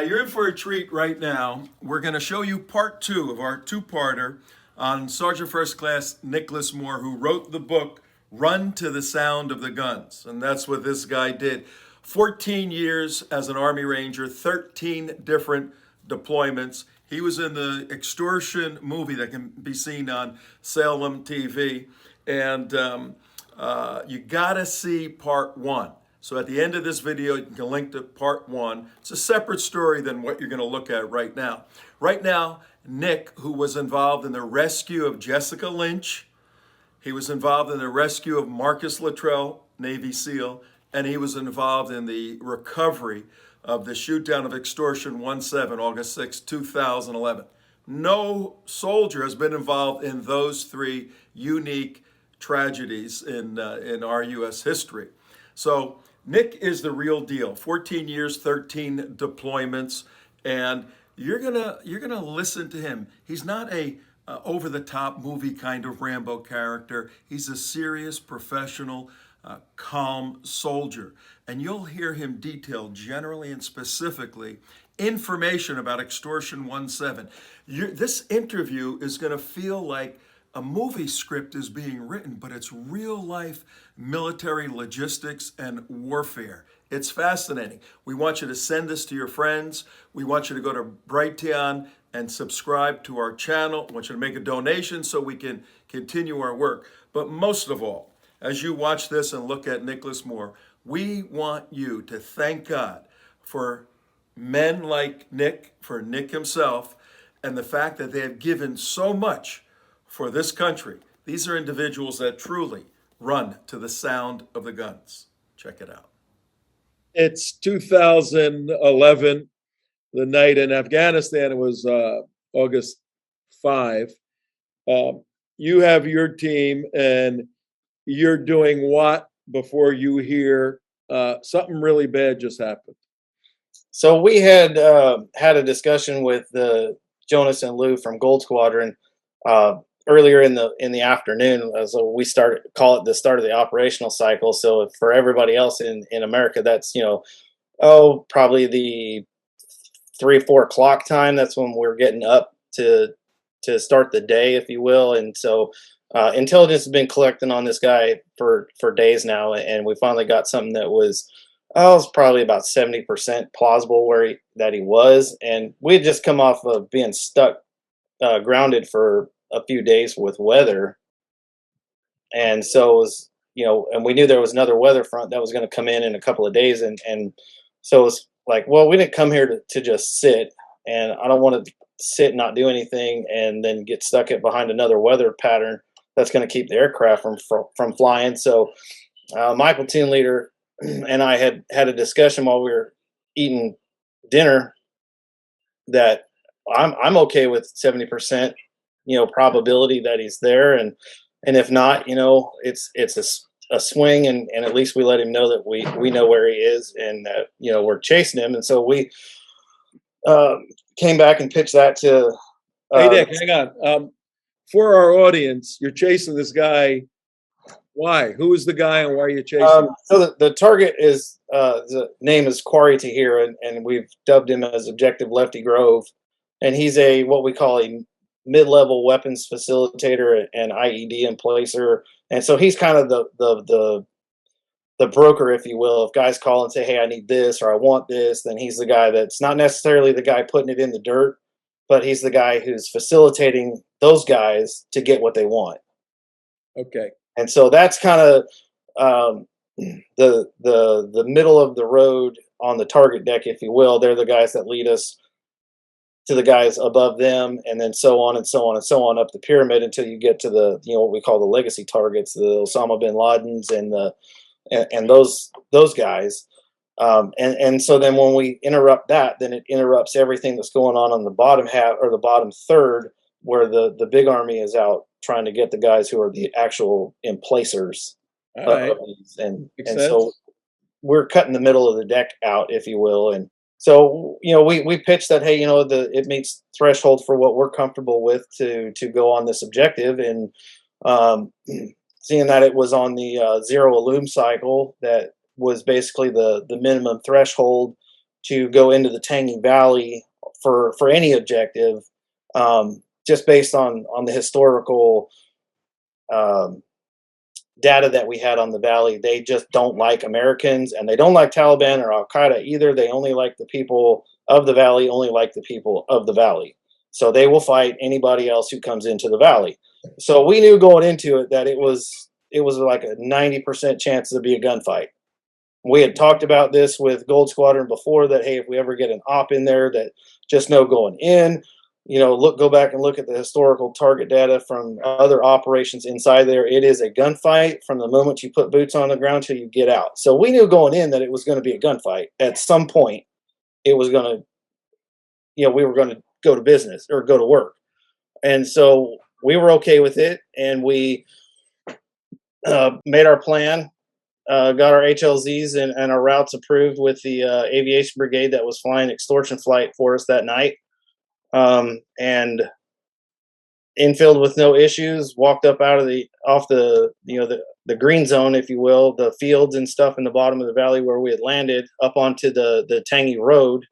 You're in for a treat right now. We're going to show you part two of our two-parter on Sergeant First Class Nicholas Moore, who wrote the book Run to the Sound of the Guns. And that's what this guy did. 14 years as an Army Ranger, 13 different deployments. He was in the Extortion movie that can be seen on Salem TV. And you got to see part one. So at the end of this video, you can link to part one. It's a separate story than what you're going to look at right now. Right now, Nick, who was involved in the rescue of Jessica Lynch, he was involved in the rescue of Marcus Luttrell, Navy SEAL, and he was involved in the recovery of the shoot-down of Extortion 17, August 6, 2011. No soldier has been involved in those three unique tragedies in our U.S. history. So Nick is the real deal. 14 years, 13 deployments, and you're gonna listen to him. He's not a over-the-top movie kind of Rambo character. He's a serious, professional, calm soldier, and you'll hear him detail generally and specifically information about Extortion 17. This interview is going to feel like a movie script is being written, but it's real life military logistics and warfare. It's fascinating. We want you to send this to your friends. We want you to go to Brighteon and subscribe to our channel. I want you to make a donation so we can continue our work. But most of all, as you watch this and look at Nicholas Moore, we want you to thank God for men like Nick, for Nick himself, and the fact that they have given so much for this country. These are individuals that truly run to the sound of the guns. Check it out. It's 2011, the night in Afghanistan. It was August 5. You have your team, and you're doing what before you hear something really bad just happened? So we had had a discussion with Jonas and Lou from Gold Squadron earlier in the afternoon. So we call it the start of the operational cycle. So for everybody else in America, that's probably the 3 or 4 o'clock time. That's when we're getting up to start the day, if you will. And so intelligence has been collecting on this guy for days now, and we finally got something that was probably about 70% plausible that he was. And we had just come off of being stuck, grounded for a few days with weather. And so it was, and we knew there was another weather front that was going to come in a couple of days. And so it's like, well, we didn't come here to just sit, and I don't want to sit and not do anything and then get stuck behind another weather pattern that's going to keep the aircraft from flying. So my platoon leader and I had a discussion while we were eating dinner that I'm okay with 70%, probability that he's there, and if not, it's a swing, and at least we let him know that we know where he is, and that we're chasing him. And so we came back and pitched that to. Hey Nick, hang on. For our audience, you're chasing this guy. Why? Who is the guy, and why are you chasing? So the target is the name is Quarry Tahir, and we've dubbed him as Objective Lefty Grove, and he's what we call a mid-level weapons facilitator and IED emplacer, and so he's kind of the broker, if you will. If guys call and say, "Hey, I need this," or "I want this," then he's the guy that's not necessarily the guy putting it in the dirt, but he's the guy who's facilitating those guys to get what they want. Okay. And so that's kind of the middle of the road on the target deck, if you will. They're the guys that lead us to the guys above them, and then so on and so on and so on up the pyramid until you get to the what we call the legacy targets, the Osama bin Ladens and those guys. And so then when we interrupt that, then it interrupts everything that's going on the bottom half or the bottom third, where the big army is out trying to get the guys who are the actual emplacers. Right. And so we're cutting the middle of the deck out, if you will. And so, we pitched that, hey, it meets threshold for what we're comfortable with to go on this objective. And seeing that it was on the zero illume cycle, that was basically the minimum threshold to go into the Tangi Valley for any objective, just based on the historical um, data that we had on the valley. They just don't like Americans, and they don't like Taliban or Al Qaeda either. They only like the people of the valley, only like the people of the valley. So they will fight anybody else who comes into the valley. So we knew going into it that it was like a 90% chance to be a gunfight. We had talked about this with Gold Squadron before, that hey, if we ever get an op in there, that just no going in. Go back and look at the historical target data from other operations inside there. It is a gunfight from the moment you put boots on the ground till you get out. So we knew going in that it was going to be a gunfight. At some point, it was going to, we were going to go to business or go to work. And so we were okay with it, and we made our plan, got our HLZs and our routes approved with the aviation brigade that was flying extortion flight for us that night. And infield with no issues, walked up out of the green zone, if you will, the fields and stuff in the bottom of the valley where we had landed, up onto the Tangi Road,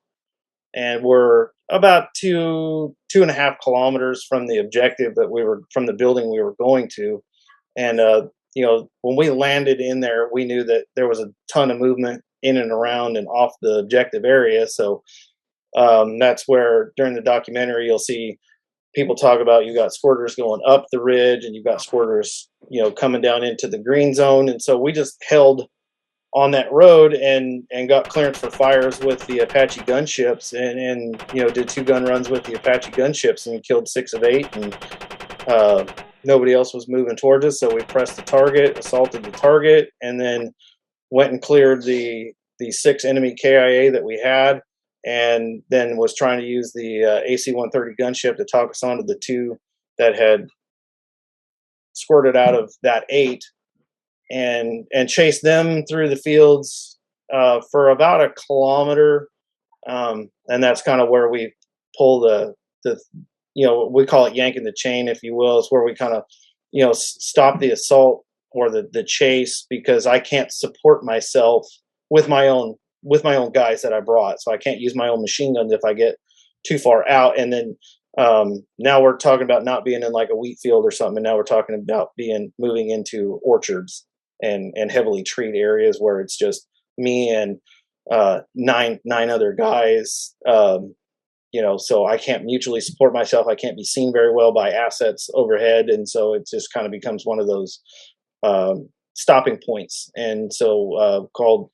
and we're about 2.5 kilometers from the objective from the building we were going to. And when we landed in there, we knew that there was a ton of movement in and around and off the objective area. So that's where during the documentary you'll see people talk about, you got squirters going up the ridge, and you've got squirters coming down into the green zone. And so we just held on that road and got clearance for fires with the Apache gunships, and did 2 gun runs with the Apache gunships, and we killed 6 of 8, and nobody else was moving towards us. So we pressed the target, assaulted the target, and then went and cleared the 6 enemy KIA that we had, and then was trying to use the AC-130 gunship to talk us onto the 2 that had squirted out of that 8, and chase them through the fields for about a kilometer. And that's kind of where we pull the we call it yanking the chain, if you will. It's where we kind of stop the assault or the chase, because I can't support myself with my own guys that I brought. So I can't use my own machine guns if I get too far out. And then now we're talking about not being in like a wheat field or something. And now we're talking about moving into orchards and heavily treed areas where it's just me and nine other guys. So I can't mutually support myself. I can't be seen very well by assets overhead. And so it just kind of becomes one of those stopping points. And so called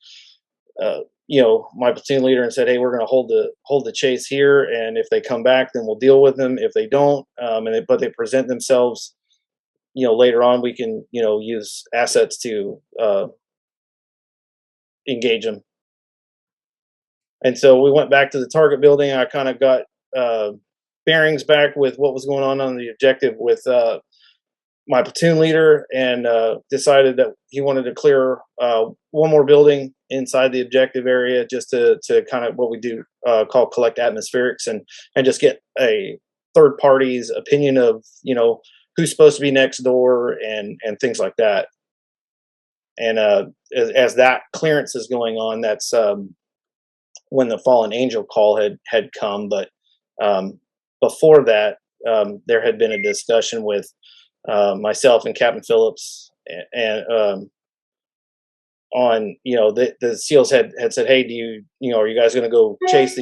my platoon leader and said, hey, we're going to hold the chase here, and if they come back, then we'll deal with them. If they don't, but they present themselves, later on, we can use assets to engage them. And so we went back to the target building. I kind of got bearings back with what was going on the objective with my platoon leader, and decided that he wanted to clear one more building inside the objective area, just to kind of what we do call collect atmospherics, and just get a third party's opinion of who's supposed to be next door and things like that. And as that clearance is going on, that's when the fallen angel call had come. But before that, there had been a discussion with myself and Captain Phillips, and on the SEALs had said, hey, are you guys going to go chase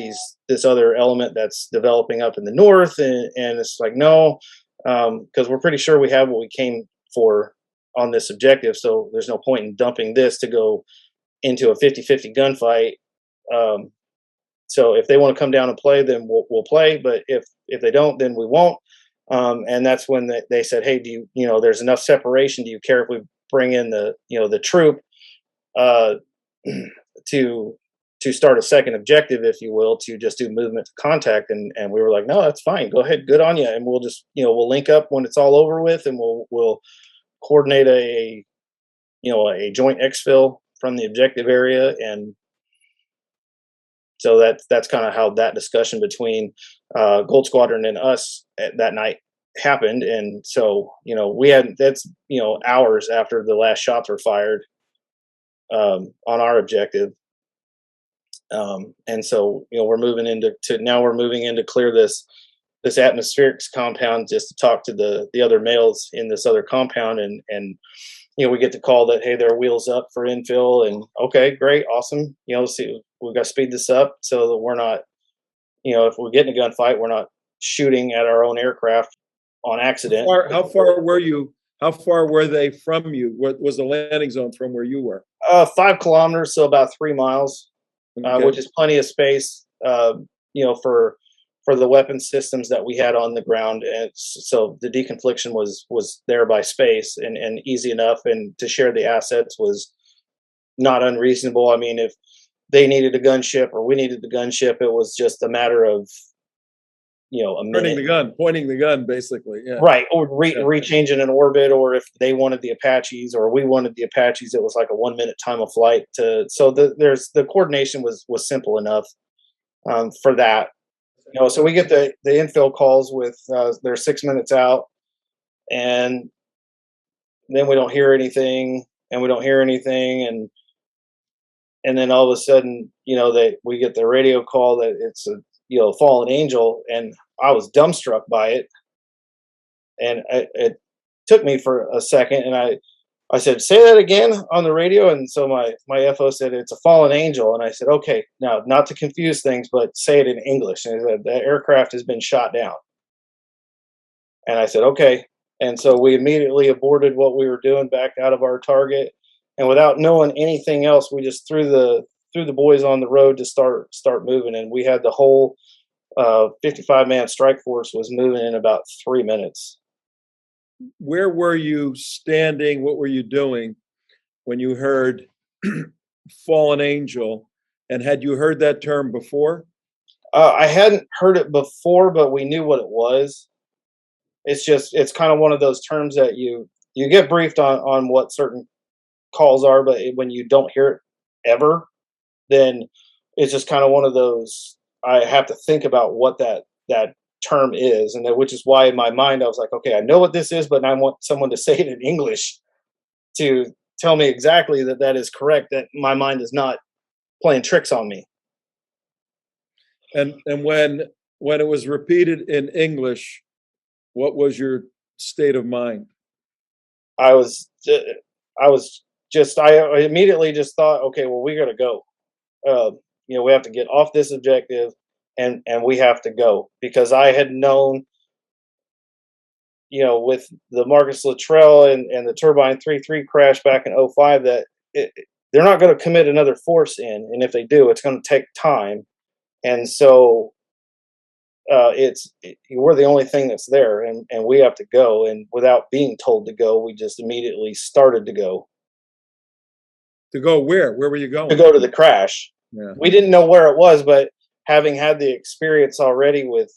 this other element that's developing up in the north? And it's like, no, because we're pretty sure we have what we came for on this objective, so there's no point in dumping this to go into a 50-50 gunfight. So if they want to come down and play, then we'll play, but if they don't, then we won't. And that's when they said, hey, there's enough separation, do you care if we bring in the troop to start a second objective, if you will, to just do movement to contact? And we were like, no, that's fine, go ahead, good on you, and we'll just we'll link up when it's all over with, and we'll coordinate a joint exfil from the objective area. And so that's kind of how that discussion between Gold Squadron and us that night happened. And so we had hours after the last shots were fired on our objective. And so, we're moving into clear this atmospherics compound just to talk to the other males in this other compound, and we get the call that, hey, there are wheels up for infill, and okay, great, awesome. See, we've got to speed this up so that we're not, if we get in a gunfight, we're not shooting at our own aircraft on accident. How far were you? How far were they from you? What was the landing zone from where you were? 5 kilometers, so about 3 miles, Okay. which is plenty of space, for the weapon systems that we had on the ground. And so the deconfliction was there by space, and easy enough, and to share the assets was not unreasonable. I mean, if they needed a gunship or we needed the gunship, it was just a matter of a minute. Pointing the gun, basically. Yeah. Right, or rechanging an orbit, or if they wanted the Apaches or we wanted the Apaches, it was like a 1 minute time of flight. So the coordination was simple enough for that. So we get the infill calls with they're 6 minutes out, and then we don't hear anything, and we don't hear anything, and then all of a sudden, we get the radio call that it's a fallen angel, and I was dumbstruck by it, and it took me for a second, and I said, say that again on the radio. And so my FO said, it's a fallen angel. And I said, okay, now not to confuse things, but say it in English. And he said, the aircraft has been shot down. And I said, okay. And so we immediately aborted what we were doing, back out of our target. And without knowing anything else, we just threw the boys on the road to start moving. And we had the whole 55-man strike force was moving in about 3 minutes. Where were you standing? What were you doing when you heard fallen angel? And had you heard that term before? I hadn't heard it before, but we knew what it was. It's kind of one of those terms that you get briefed on what certain calls are, but when you don't hear it ever, then it's just kind of one of those, I have to think about what that term is, and which is why in my mind I was like, okay, I know what this is, but I want someone to say it in English to tell me exactly that is correct, that my mind is not playing tricks on me. And when it was repeated in English, what was your state of mind? I immediately just thought, okay, well, we got to go. We have to get off this objective, and we have to go, because I had known, with the Marcus Luttrell and the Turbine 3-3 crash back in 2005, that they're not going to commit another force in, and if they do, it's going to take time. And so we're the only thing that's there, and we have to go. And without being told to go, we just immediately started to go. To go where? Where were you going? To go to the crash. Yeah. We didn't know where it was, but having had the experience already with,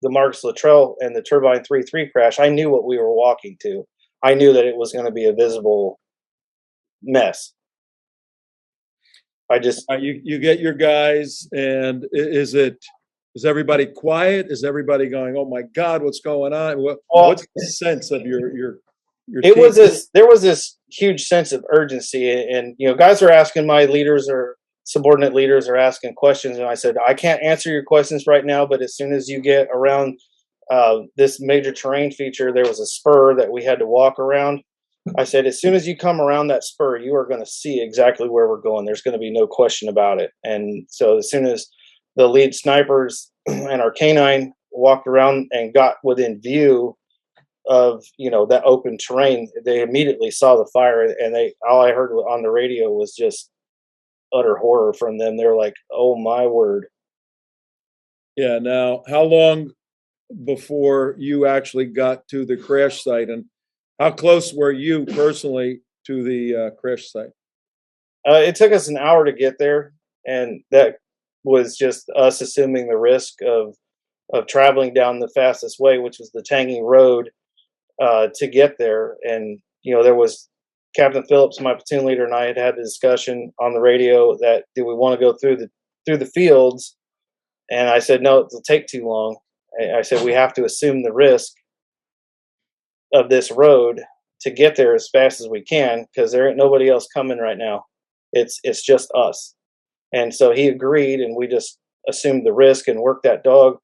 the Marcus Luttrell and the Turbine 3-3 crash, I knew what we were walking to. I knew that it was going to be a visible mess. You get your guys, and is everybody quiet? Is everybody going, oh my God, what's going on? What's the sense of your it team? There was this huge sense of urgency, and guys are asking, my leaders or subordinate leaders are asking questions, and I said, I can't answer your questions right now, but as soon as you get around this major terrain feature, there was a spur that we had to walk around. I said, as soon as you come around that spur, you are going to see exactly where we're going. There's going to be no question about it. And so as soon as the lead snipers and our canine walked around and got within view of that open terrain, they immediately saw the fire, and all I heard on the radio was just utter horror from them. They're like, oh my word. Yeah. Now, how long before you actually got to the crash site, and how close were you personally to the crash site? It took us an hour to get there, and that was just us assuming the risk of traveling down the fastest way, which was the Tangy Road, to get there. And there was Captain Phillips, my platoon leader, and I had the discussion on the radio that, do we want to go through the fields? And I said, no, it'll take too long. I said, we have to assume the risk of this road to get there as fast as we can, because there ain't nobody else coming right now. It's just us. And so he agreed, and we just assumed the risk and worked that dog,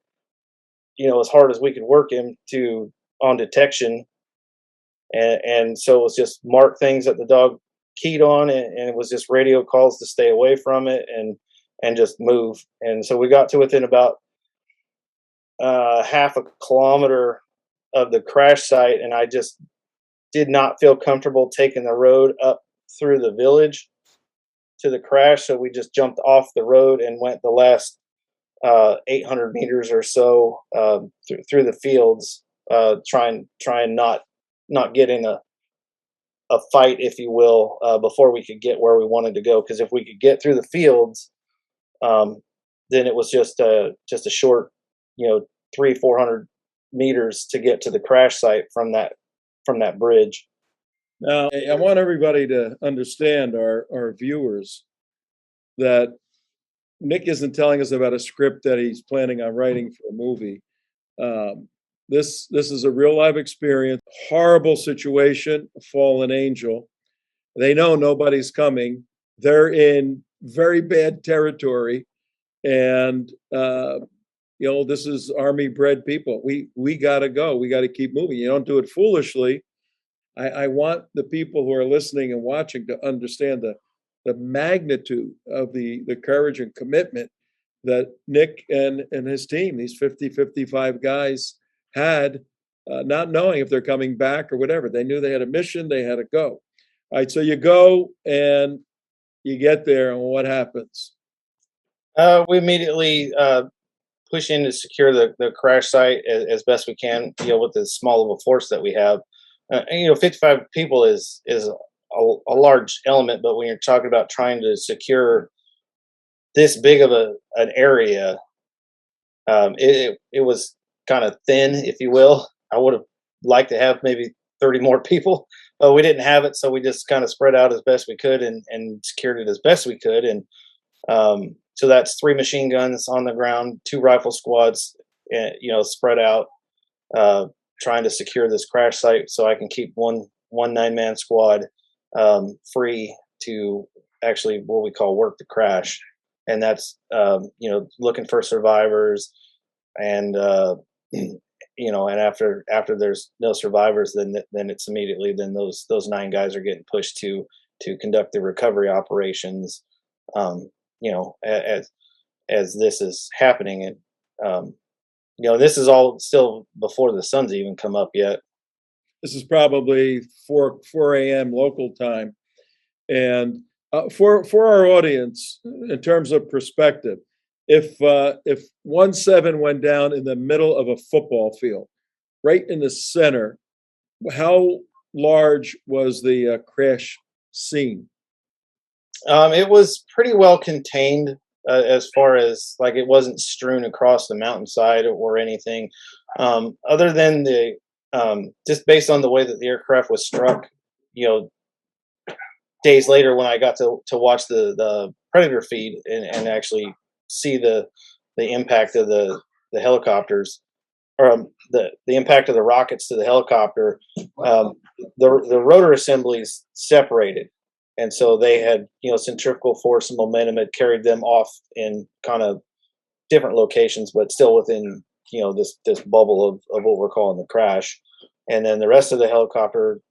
as hard as we could work him to on detection. And so it was just mark things that the dog keyed on, and it was just radio calls to stay away from it and just move. And so we got to within about half a kilometer of the crash site, and I just did not feel comfortable taking the road up through the village to the crash. So we just jumped off the road and went the last 800 meters or so through the fields, trying not get in a fight, if you will, before we could get where we wanted to go. Because if we could get through the fields, then it was just a short, 300-400 meters to get to the crash site from that bridge. Now, I want everybody to understand, our viewers, that Nick isn't telling us about a script that he's planning on writing for a movie. This is a real life experience. Horrible situation, a fallen angel. They know nobody's coming. They're in very bad territory, and this is army-bred people. We gotta go. We gotta keep moving. You don't do it foolishly. I want the people who are listening and watching to understand the magnitude of the courage and commitment that Nick and his team, these 55 guys, had, not knowing if they're coming back or whatever. They knew they had a mission, they had to go. All right, so you go and you get there, and what happens? We immediately push in to secure the crash site as best we can, with the small of a force that we have. 55 people is a large element, but when you're talking about trying to secure this big of an area, it was kind of thin, if you will. I would have liked to have maybe 30 more people, but we didn't have it, so we just kind of spread out as best we could and secured it as best we could. And so that's 3 machine guns on the ground, 2 rifle squads, spread out, trying to secure this crash site so I can keep one 9-man squad free to actually what we call work the crash. And that's looking for survivors, and and after there's no survivors, then it's immediately then those 9 guys are getting pushed to conduct the recovery operations, as this is happening. And this is all still before the sun's even come up yet. This is probably 4 a.m. local time. And for our audience, in terms of perspective, if 1-7 went down in the middle of a football field, right in the center, how large was the crash scene? It was pretty well contained, as far as like it wasn't strewn across the mountainside or anything, other than the just based on the way that the aircraft was struck. Days later, when I got to watch the Predator feed and actually see the impact of the helicopters, or the impact of the rockets to the helicopter, the rotor assemblies separated, and so they had centrifugal force and momentum had carried them off in kind of different locations, but still within this bubble of what we're calling the crash. And then the rest of the helicopter,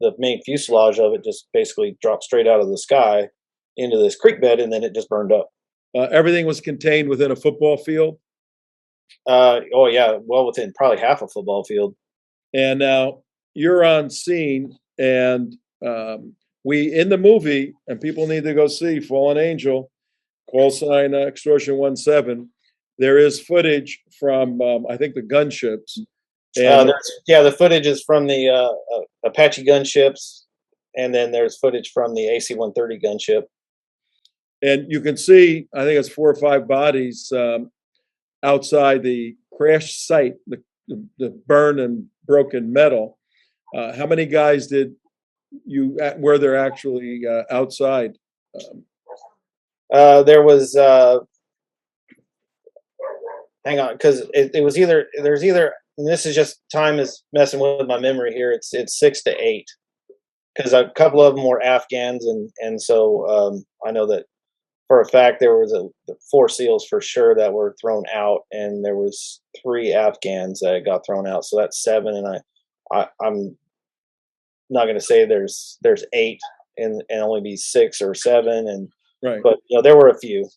the main fuselage of it, just basically dropped straight out of the sky into this creek bed, and then it just burned up. Everything was contained within a football field? Oh yeah, well within probably half a football field. And now you're on scene, and we, in the movie, and people need to go see Fallen Angel, call sign Extortion 17, there is footage from, I think, the gunships. And the footage is from the Apache gunships, and then there's footage from the AC-130 gunship. And you can see, I think it's 4 or 5 bodies outside the crash site, the burned and broken metal. How many guys were there actually outside? There was, hang on, because it was there's either, and this is just time is messing with my memory here. It's 6 to 8. because a couple of them were Afghans, and so I know that for a fact there was 4 SEALs for sure that were thrown out, and there was 3 Afghans that got thrown out. So that's 7, and I'm not going to say there's 8 and only be 6 or 7, and Right. but there were a few.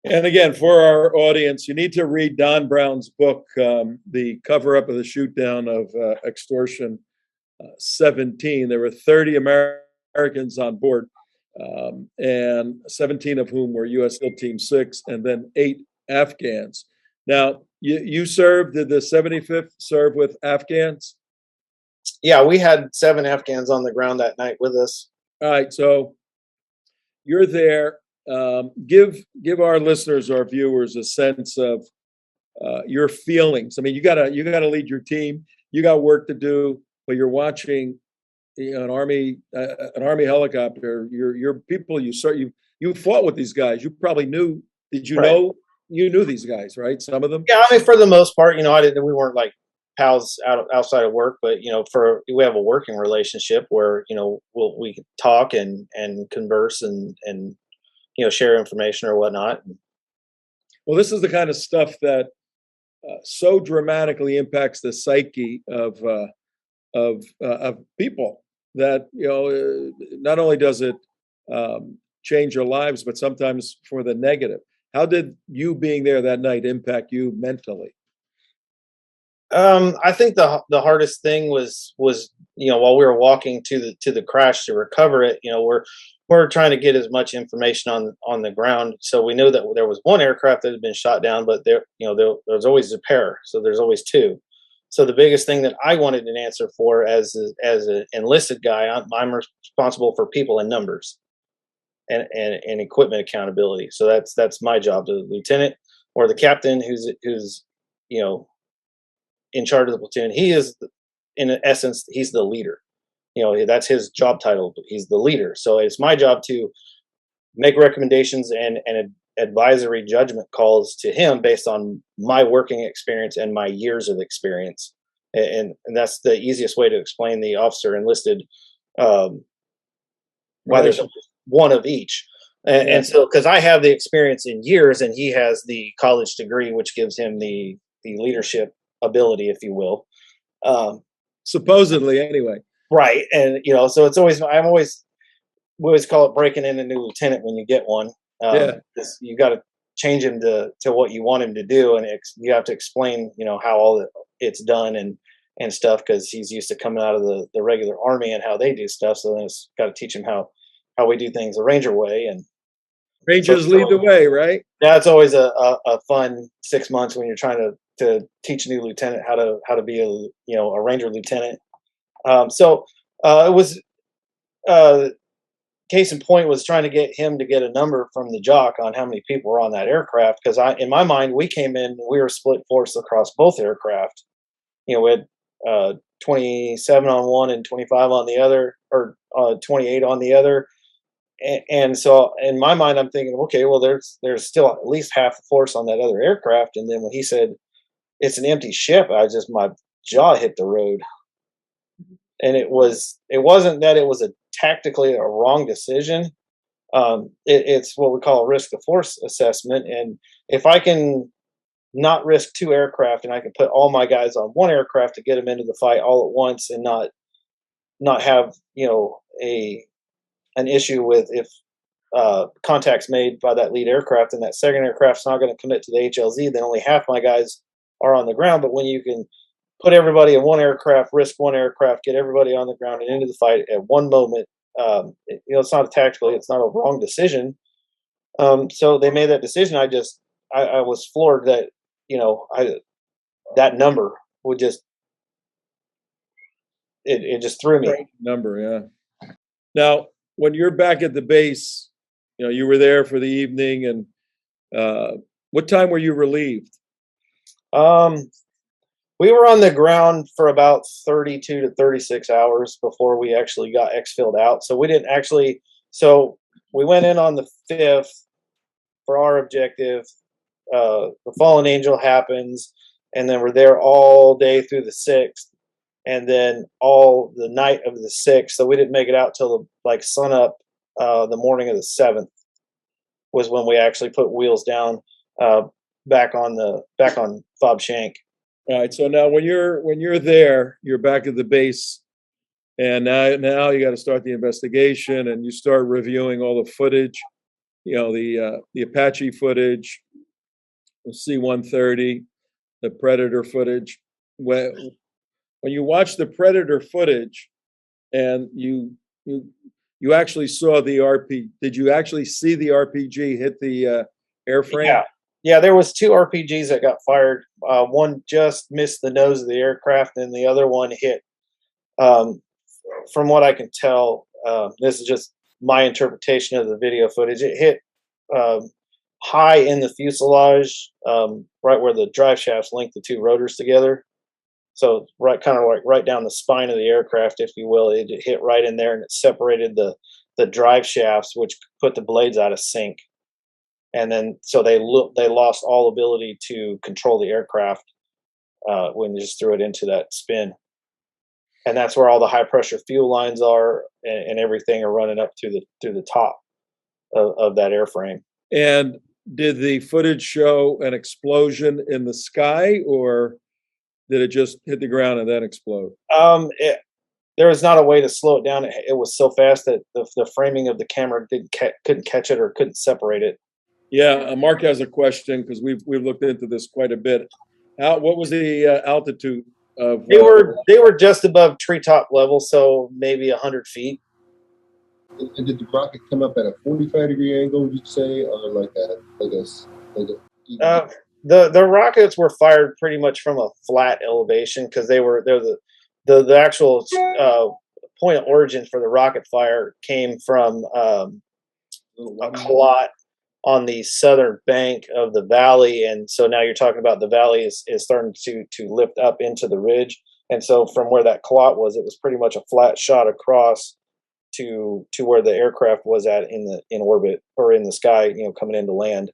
And again, for our audience, you need to read Don Brown's book, The Cover Up of the Shoot Down of Extortion 17. There were 30 Americans on board, and 17 of whom were U.S. SEAL Team 6, and then 8 Afghans. Now, you served, did the 75th serve with Afghans? Yeah, we had 7 Afghans on the ground that night with us. All right, so you're there. Give our listeners, our viewers, a sense of your feelings. I mean, you gotta lead your team. You got work to do, but you're watching an army helicopter. Your people. You fought with these guys. You probably knew. Did you know you knew these guys, right? Some of them. Yeah, I mean, for the most part, I didn't. We weren't like pals outside of work, but we have a working relationship where we can talk and converse and share information or whatnot. Well, this is the kind of stuff that so dramatically impacts the psyche of people that not only does it change your lives, but sometimes for the negative. How did you being there that night impact you mentally? I think the hardest thing was while we were walking to the crash to recover it, we're trying to get as much information on the ground. So we know that there was 1 aircraft that had been shot down, but there's always a pair, so there's always 2. So the biggest thing that I wanted an answer for as an enlisted guy, I'm responsible for people and numbers and equipment accountability. So that's my job. The lieutenant or the captain who's in charge of the platoon, he is, in essence, he's the leader. That's his job title. He's the leader. So it's my job to make recommendations and advisory judgment calls to him based on my working experience and my years of experience. And that's the easiest way to explain the officer enlisted, why there's one of each. And so, because I have the experience in years and he has the college degree, which gives him the leadership ability, if you will. Supposedly, anyway. Right. And, so it's always, we always call it breaking in a new lieutenant when you get one. You got to change him to what you want him to do. And you have to explain, how all it's done and stuff, because he's used to coming out of the regular army and how they do stuff. So then it's got to teach him how we do things the Ranger way. And Rangers lead the way, right? That's always a fun 6 months when you're trying to teach a new lieutenant how to be a Ranger lieutenant. So it was case in point was trying to get him to get a number from the jock on how many people were on that aircraft, because in my mind we came in, we were split force across both aircraft. We had 27 on one and 25 on the other, or 28 on the other. And so in my mind, I'm thinking, okay, well, there's still at least half the force on that other aircraft. And then when he said it's an empty ship, my jaw hit the road. And it wasn't that it was tactically a wrong decision. It's what we call a risk of force assessment. And if I can not risk 2 aircraft and I can put all my guys on 1 aircraft to get them into the fight all at once and not have, an issue with if contact's made by that lead aircraft and that second aircraft's not going to commit to the HLZ, then only half my guys are on the ground. But when you can put everybody in 1 aircraft, risk 1 aircraft, get everybody on the ground and into the fight at one moment, it's not it's not a wrong decision. So they made that decision. I was floored that, that number would just, it just threw me. Number, yeah. Now, when you're back at the base, you were there for the evening, and what time were you relieved? We were on the ground for about 32 to 36 hours before we actually got exfilled out. So we didn't actually, so we went in on the 5th for our objective. The fallen angel happens, and then we're there all day through the 6th. and then all the night of the 6th. So we didn't make it out till like sun up the morning of the 7th was when we actually put wheels down back on Fob Shank. All right. So now when you're there, you're back at the base, and now you got to start the investigation, and you start reviewing all the footage. You know, the Apache footage, the C-130, the Predator footage. When you watch the Predator footage, and you actually saw the RP, did you actually see the RPG hit the airframe? Yeah, there was 2 RPGs that got fired. One just missed the nose of the aircraft, and the other one hit. From what I can tell, this is just my interpretation of the video footage. It hit high in the fuselage, right where the drive shafts link the 2 rotors together. So kind of like right down the spine of the aircraft, if you will. It hit right in there, and it separated the drive shafts, which put the blades out of sync. And then so they lost all ability to control the aircraft when they just threw it into that spin. And that's where all the high pressure fuel lines are, and everything are running up through the top of that airframe. And did the footage show an explosion in the sky, or did it just hit the ground and then explode? There was not a way to slow it down. It was so fast that the framing of the camera couldn't catch it or couldn't separate it. Yeah, Mark has a question because we've looked into this quite a bit. What was the altitude of? They were just above treetop level, so maybe 100 feet. And did the rocket come up at a 45-degree angle, would you say, or like a the rockets were fired pretty much from a flat elevation because they're the actual point of origin for the rocket fire came from a clot on the southern bank of the valley, and so now you're talking about the valley is starting to lift up into the ridge, and so from where that clot was, it was pretty much a flat shot across to where the aircraft was at in orbit or in the sky, you know, coming into land.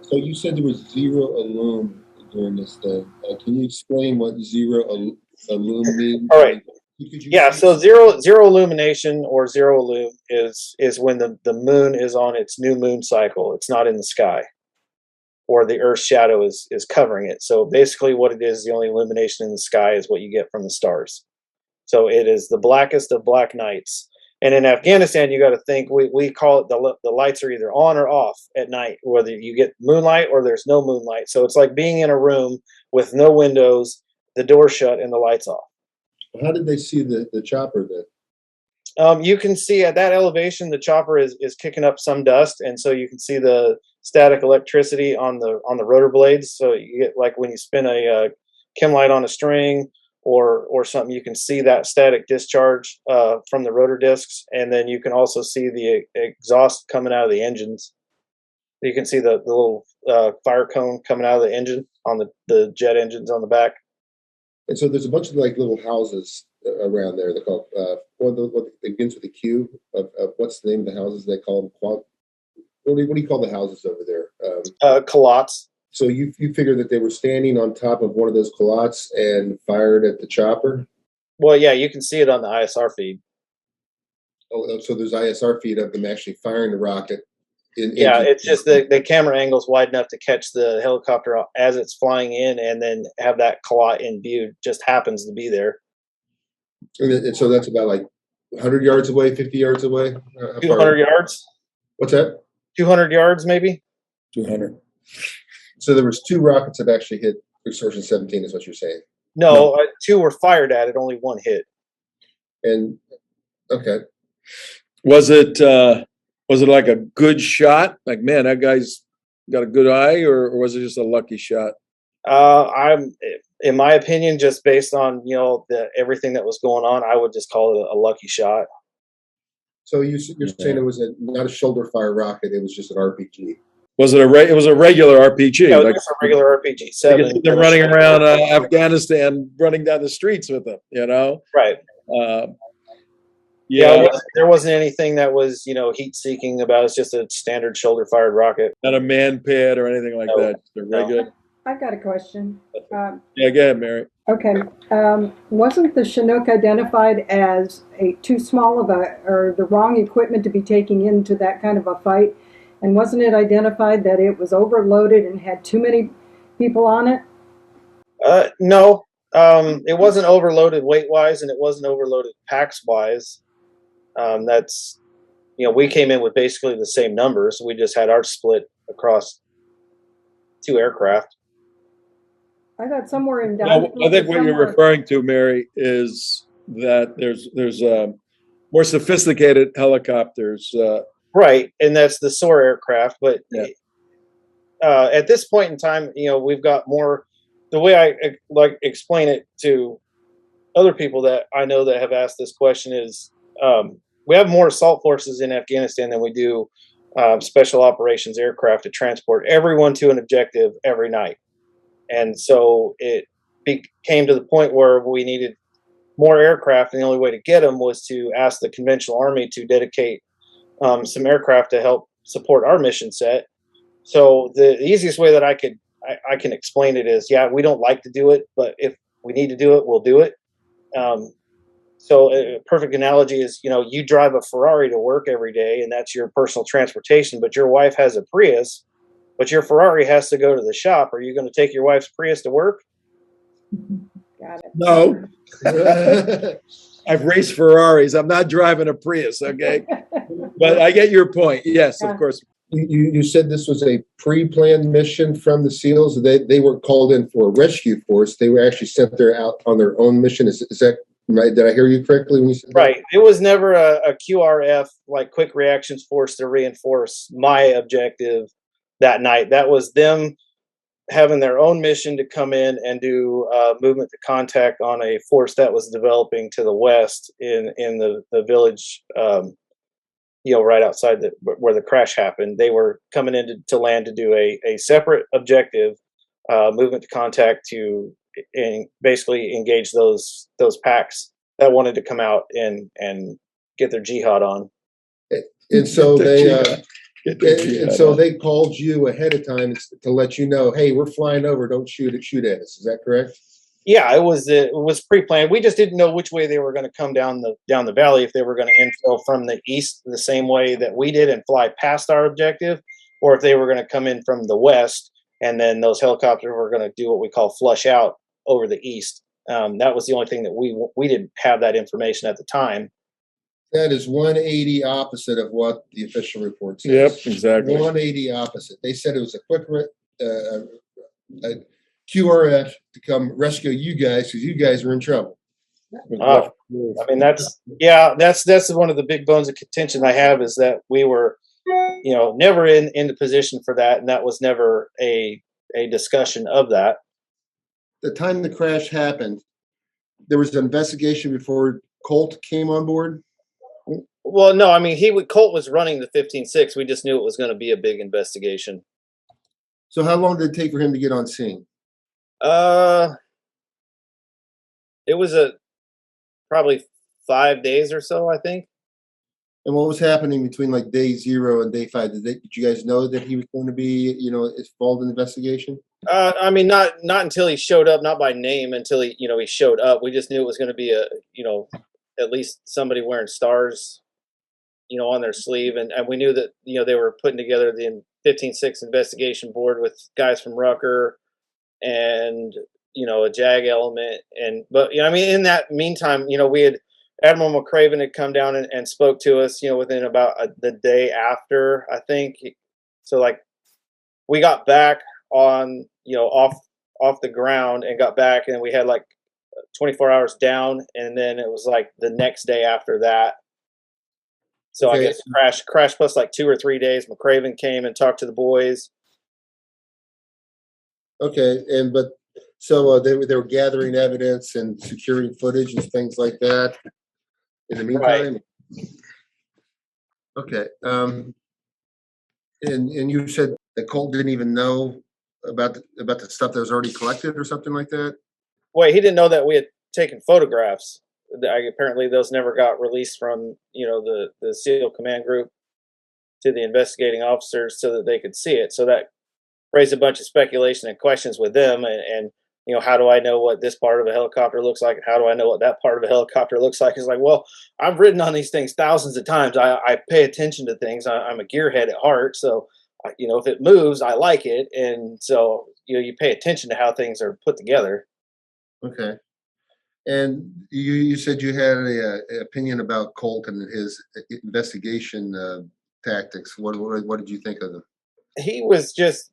So you said there was zero illume during this thing. Can you explain what zero illume means? All right. Yeah, so zero illumination or zero illume is when the moon is on its new moon cycle. It's not in the sky, or the Earth's shadow is covering it. So basically what it is, the only illumination in the sky is what you get from the stars. So it is the blackest of black nights. And in Afghanistan, you got to think, we call it the lights are either on or off at night, whether you get moonlight or there's no moonlight. So it's like being in a room with no windows, the door shut, and the lights off. How did they see the chopper then? You can see at that elevation, the chopper is kicking up some dust, and so you can see the static electricity on the rotor blades. So you get, like when you spin a chem light on a string or something, you can see that static discharge from the rotor discs, and then you can also see the exhaust coming out of the engines. You can see the little fire cone coming out of the engine on the jet engines on the back. And so there's a bunch of like little houses around there. They're called what begins with a Q. Of what's the name of the houses? They call them what do you call the houses over there? Culottes. So you figure that they were standing on top of one of those culottes and fired at the chopper? Well, yeah, you can see it on the ISR feed. Oh, so there's ISR feed of them actually firing the rocket. It's just the camera angle's wide enough to catch the helicopter as it's flying in, and then have that clot in view. Just happens to be there. And so that's about like 100 yards away, 50 yards away? 200 yards. What's that? 200 yards, maybe. 200. So there was 2 rockets that actually hit Extortion 17, is what you're saying? No. 2 were fired at it. Only 1 hit. And okay. Was it like a good shot? Like, man, that guy's got a good eye, or was it just a lucky shot? In my opinion, just based on everything that was going on, I would just call it a lucky shot. So you're saying it was not a shoulder fire rocket; it was just an RPG. Was it it was a regular RPG? Yeah, it was a regular RPG. 7. They're running around Afghanistan, running down the streets with them. Right. Yeah, there wasn't anything that was heat-seeking about it. It's just a standard shoulder-fired rocket. Not a man pad or anything like that. Just a regular. I've got a question. Yeah, go ahead, Mary. Okay, wasn't the Chinook identified as too small of a, or the wrong equipment to be taking into that kind of a fight? And wasn't it identified that it was overloaded and had too many people on it? No, it wasn't overloaded weight wise, and it wasn't overloaded packs wise. That's we came in with basically the same numbers. We just had ours split across 2 aircraft. I thought somewhere in Well, down. I think what you're referring to, Mary, is that there's more sophisticated helicopters. Right, and that's the SOAR aircraft. But Yeah. at this point in time, we've got more. The way I like explain it to other people that I know that have asked this question is, we have more assault forces in Afghanistan than we do special operations aircraft to transport everyone to an objective every night. And so it came to the point where we needed more aircraft, and the only way to get them was to ask the conventional army to dedicate some aircraft to help support our mission set. So the easiest way that I can explain it is, yeah, we don't like to do it, but if we need to do it, we'll do it. So a perfect analogy is, you drive a Ferrari to work every day, and that's your personal transportation, but your wife has a Prius, but your Ferrari has to go to the shop. Are you going to take your wife's Prius to work? Got it. No. I've raced Ferraris. I'm not driving a Prius, okay? But I get your point. Yes, of course. You said this was a pre-planned mission from the SEALs. They weren't called in for a rescue force. They were actually sent there out on their own mission. Is that right? Did I hear you correctly when you said that? Right. It was never a QRF, like quick reactions force, to reinforce my objective that night. That was them having their own mission to come in and do movement to contact on a force that was developing to the west in the village, right outside where the crash happened. They were coming in to land to do a separate objective, movement to contact, to basically engage those packs that wanted to come out and get their jihad on. And so they called you ahead of time to let you know, hey, we're flying over. Don't shoot at us. Is that correct? Yeah, it was pre-planned. We just didn't know which way they were going to come down the valley, if they were going to infill from the east the same way that we did and fly past our objective, or if they were going to come in from the west, and then those helicopters were going to do what we call flush out over the east. That was the only thing that we didn't have that information at the time. That is 180 opposite of what the official report says. Yep, exactly. 180 opposite. They said it was a quick QRF to come rescue you guys because you guys were in trouble. I mean, that's one of the big bones of contention I have, is that we were, never in the position for that, and that was never a discussion of that. The time the crash happened, there was an investigation before Colt came on board. Well, no, I mean, Colt was running the 15-6. We just knew it was going to be a big investigation. So how long did it take for him to get on scene? It was probably 5 days or so, I think. And what was happening between like day 0 and day 5? Did you guys know that he was going to be, involved in the investigation? I mean, not until he showed up, not by name, until he showed up. We just knew it was going to be at least somebody wearing stars, on their sleeve. And we knew that, they were putting together the 15-6 investigation board with guys from Rucker and, a JAG element. But in that meantime, we had Admiral McCraven had come down and spoke to us, within about the day after, I think. So like we got back on, off the ground and got back, and we had like 24 hours down, and then it was like the next day after that. So okay. I guess crash plus like 2 or 3 days. McCraven came and talked to the boys. Okay, so they were gathering evidence and securing footage and things like that in the meantime. Right. Okay, and you said that Colt didn't even know about the stuff that was already collected or something like that? Wait, he didn't know that we had taken photographs. Apparently those never got released from, the SEAL command group to the investigating officers so that they could see it. So that raised a bunch of speculation and questions with them, and how do I know what this part of a helicopter looks like? How do I know what that part of a helicopter looks like? It's like, well, I've ridden on these things thousands of times. I pay attention to things. I'm a gearhead at heart, so if it moves, I like it, and so you pay attention to how things are put together. Okay. And you said you had a opinion about Colt and his investigation tactics. What did you think of them? He was just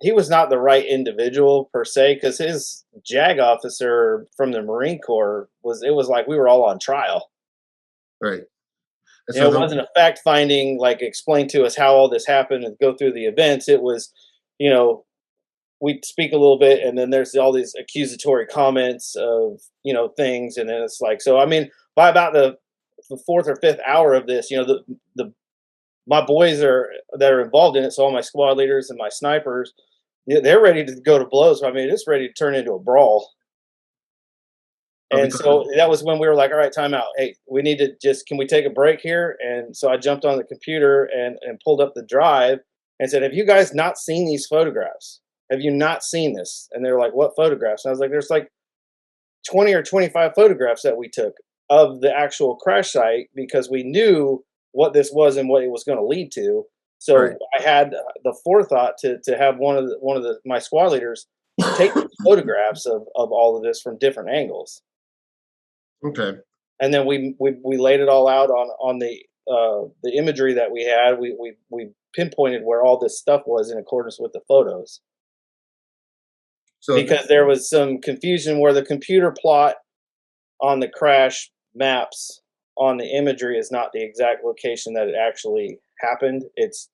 he was not the right individual per se, because his JAG officer from the Marine Corps was like we were all on trial. Right. And It wasn't a fact finding, like explain to us how all this happened and go through the events. It was, you know, we speak a little bit and then there's all these accusatory comments of, things. And then it's like, so, I mean, by about the fourth or fifth hour of this, my boys that are involved in it. So all my squad leaders and my snipers, they're ready to go to blows. I mean, it's ready to turn into a brawl. And so that was when we were like, all right, time out. Hey, we need to can we take a break here? And so I jumped on the computer and pulled up the drive and said, have you guys not seen these photographs? Have you not seen this? And they were like, what photographs? And I was like, there's like 20 or 25 photographs that we took of the actual crash site because we knew what this was and what it was going to lead to. So Right. I had the forethought to have my squad leaders take photographs of all of this from different angles. Okay. And then we laid it all out on the imagery that we had. We pinpointed where all this stuff was in accordance with the photos. So Because there was some confusion where the computer plot on the crash maps on the imagery is not the exact location that it actually happened. It's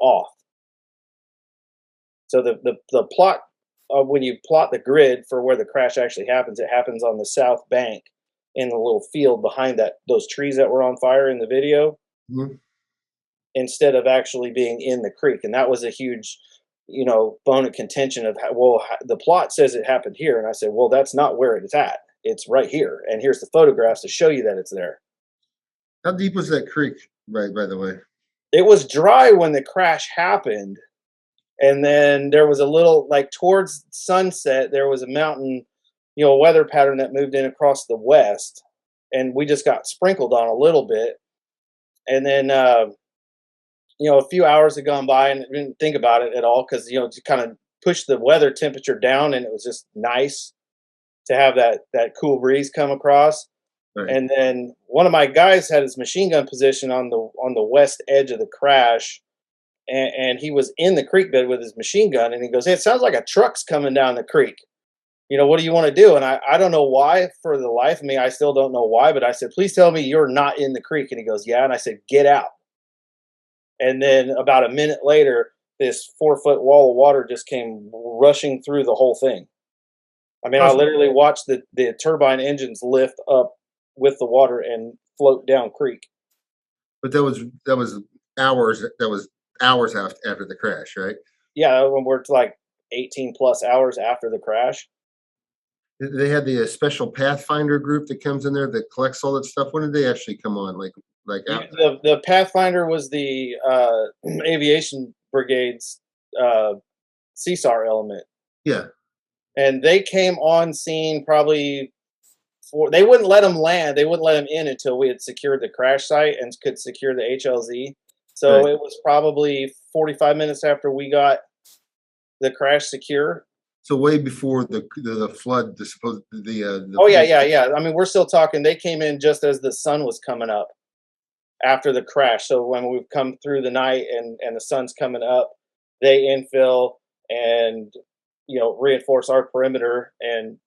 off. So the plot when you plot the grid for where the crash actually happens, it happens on the south bank in the little field behind those trees that were on fire in the video, Mhm. instead of actually being in the creek. And that was a huge, bone of contention of the plot says it happened here. And I said, well, that's not where it's at. It's right here. And here's the photographs to show you that it's there. How deep was that creek, by the way? It was dry when the crash happened. And then there was a little, like towards sunset, there was a mountain, a weather pattern that moved in across the west. And we just got sprinkled on a little bit. And then, a few hours had gone by and I didn't think about it at all because, to kind of push the weather temperature down, and it was just nice to have that cool breeze come across. Right. And then one of my guys had his machine gun position on the west edge of the crash, and he was in the creek bed with his machine gun, and he goes, hey, it sounds like a truck's coming down the creek. What do you want to do? And I don't know why, for the life of me, I still don't know why, but I said, please tell me you're not in the creek. And he goes, yeah. And I said, get out. And then about a minute later, this 4-foot wall of water just came rushing through the whole thing. I mean, I literally watched the turbine engines lift up with the water and float down creek. But that was hours. That was hours after the crash, right? Yeah, when we're like 18 plus hours after the crash. They had the special Pathfinder group that comes in there that collects all that stuff. When did they actually come on? Like the Pathfinder was the aviation brigade's CSAR element. Yeah. And they came on scene probably they wouldn't let them land. They wouldn't let them in until we had secured the crash site and could secure the HLZ. So Right. It was probably 45 minutes after we got the crash secure. So way before the flood, Oh yeah. I mean, we're still talking. They came in just as the sun was coming up after the crash. So when we've come through the night and the sun's coming up, they infill and reinforce our perimeter and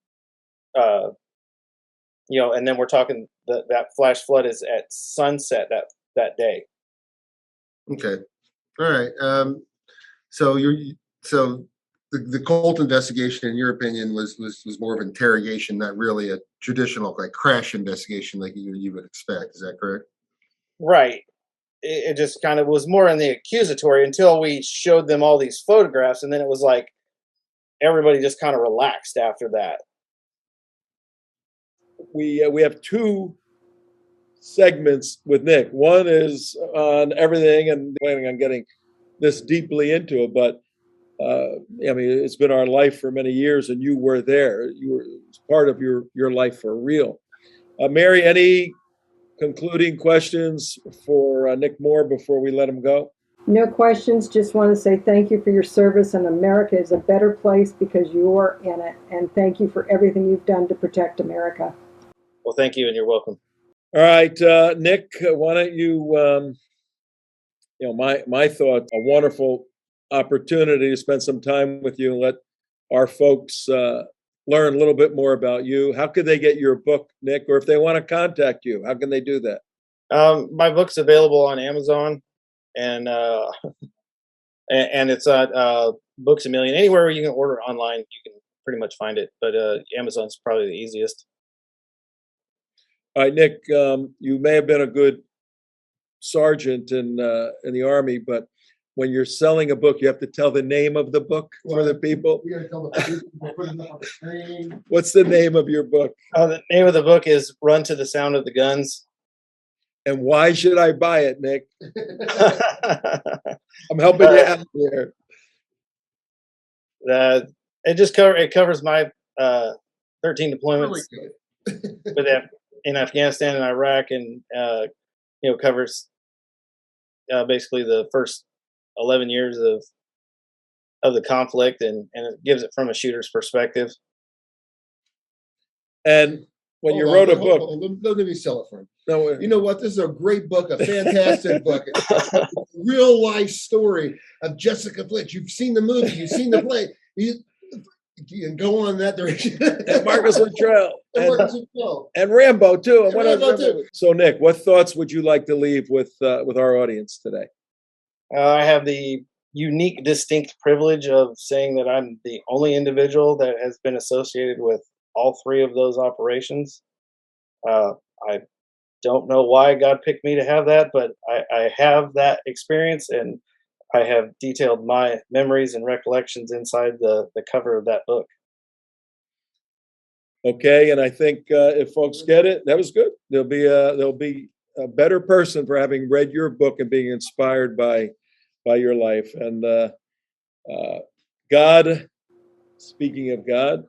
and then we're talking that flash flood is at sunset that day. Okay. All right. So the Colt investigation, in your opinion, was more of an interrogation, not really a traditional like crash investigation like you would expect. Is that correct? Right. It just kind of was more in the accusatory until we showed them all these photographs, and then it was like everybody just kind of relaxed after that. We have two segments with Nick. One is on everything and planning on getting this deeply into it, but I mean, it's been our life for many years, and you were there. You were it was part of your life for real. Mary, any concluding questions for Nick Moore before we let him go? No questions. Just want to say thank you for your service, and America is a better place because you're in it. And thank you for everything you've done to protect America. Well, thank you, and you're welcome. All right, Nick, why don't you, my thought, a wonderful opportunity to spend some time with you and let our folks learn a little bit more about you. How could they get your book, Nick? Or if they want to contact you, how can they do that? My book's available on Amazon, and it's at Books A Million. Anywhere you can order online, you can pretty much find it. But Amazon's probably the easiest. All right, Nick, you may have been a good sergeant in the Army, but when you're selling a book, you have to tell the name of the book for the people. We gotta tell the people, we'll put it up on the screen. What's the name of your book? The name of the book is Run to the Sound of the Guns. And why should I buy it, Nick? I'm helping you out here. It covers my 13 deployments Really in Afghanistan and Iraq, and covers basically the first 11 years of the conflict, and it gives it from a shooter's perspective. And when you wrote a book, let me sell it for him. no, You know what? This is a great book, a fantastic book. It's a real life story of Jessica Flint. You've seen the movie, you've seen the play. You can go on that direction. and Marcus Luttrell, And and Rambo too. And Rambo too. So, Nick, what thoughts would you like to leave with our audience today? I have the unique, distinct privilege of saying that I'm the only individual that has been associated with all three of those operations. I don't know why God picked me to have that, but I have that experience, and I have detailed my memories and recollections inside the cover of that book. Okay, and I think if folks get it, that was good. They'll be a better person for having read your book and being inspired by your life. And God, speaking of God,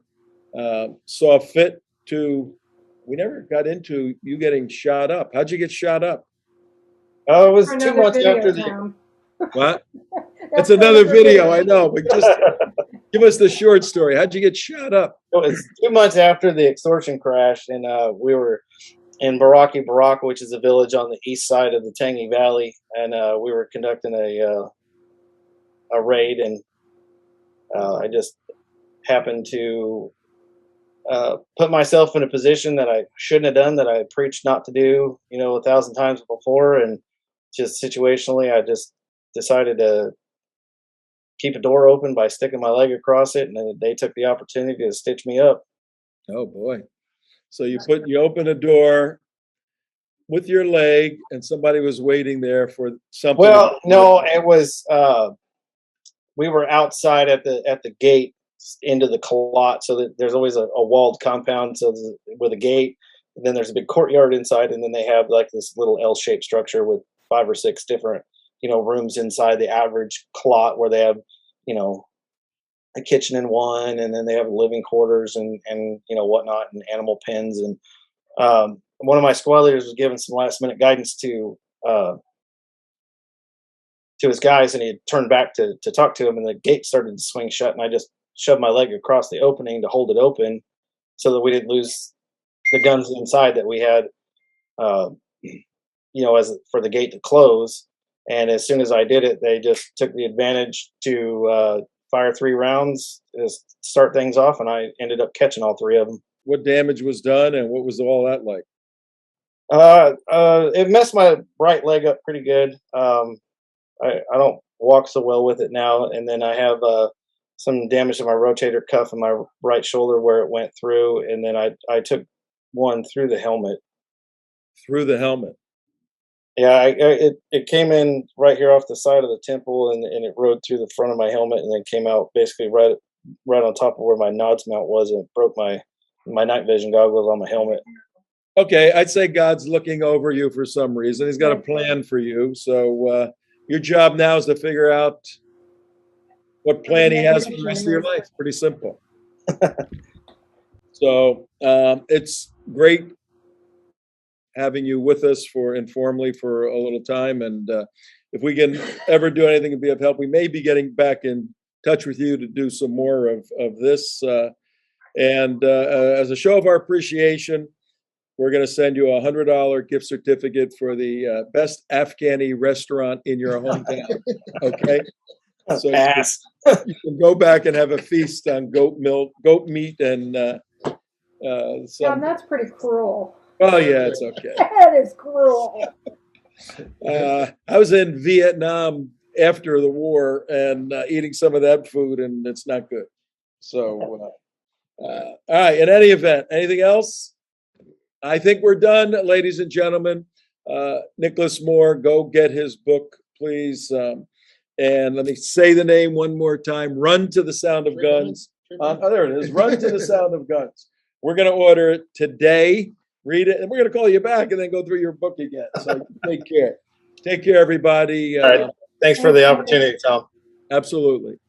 saw fit to. We never got into you getting shot up. How'd you get shot up? Oh, it was For 2 another months video, after the. Tom. What? That's for another video, I know, but just give us the short story. How'd you get shot up? It was 2 months after the Extortion crash, and we were in Baraki, which is a village on the east side of the Tangi Valley, and we were conducting a raid, and I just happened to put myself in a position that I shouldn't have done, that I preached not to do, 1,000 times before, and just situationally, I just decided to keep a door open by sticking my leg across it, and then they took the opportunity to stitch me up. Oh boy! So you open a door with your leg, and somebody was waiting there for something. Well, no, it was we were outside at the gate into the lot, so that there's always a walled compound, so with a gate, and then there's a big courtyard inside, and then they have like this little L-shaped structure with 5 or 6 different rooms inside the average clot, where they have a kitchen in one, and then they have living quarters and whatnot, and animal pens. And one of my squad leaders was given some last minute guidance to his guys, and he turned back to talk to him, and the gate started to swing shut, and I just shoved my leg across the opening to hold it open so that we didn't lose the guns inside that we had, as for the gate to close. And as soon as I did it, they just took the advantage to fire 3 rounds to start things off, and I ended up catching all 3 of them. What damage was done, and what was all that like? It messed my right leg up pretty good. I don't walk so well with it now, and then I have some damage to my rotator cuff in my right shoulder where it went through, and then I took one through the helmet. Through the helmet. Yeah, it came in right here off the side of the temple, and it rode through the front of my helmet, and then came out basically right on top of where my nods mount was, and it broke my night vision goggles on my helmet. Okay, I'd say God's looking over you for some reason. He's got a plan for you. So your job now is to figure out what plan he has for the rest of your life. Pretty simple. So it's great having you with us for informally for a little time. And if we can ever do anything to be of help, we may be getting back in touch with you to do some more of this. And as a show of our appreciation, we're going to send you a $100 gift certificate for the best Afghani restaurant in your hometown. Okay? So you can go back and have a feast on goat meat, and John, that's pretty cruel. oh yeah, it's okay. That is cruel. I was in Vietnam after the war and eating some of that food, and it's not good. So, all right. In any event, anything else? I think we're done, ladies and gentlemen. Nicholas Moore, go get his book, please. And let me say the name one more time. Run to the Sound of Guns. There it is. Run to the Sound of Guns. We're going to order it today. Read it, and we're going to call you back and then go through your book again. So take care. Take care, everybody. All right. Thanks for the opportunity, Tom. Absolutely.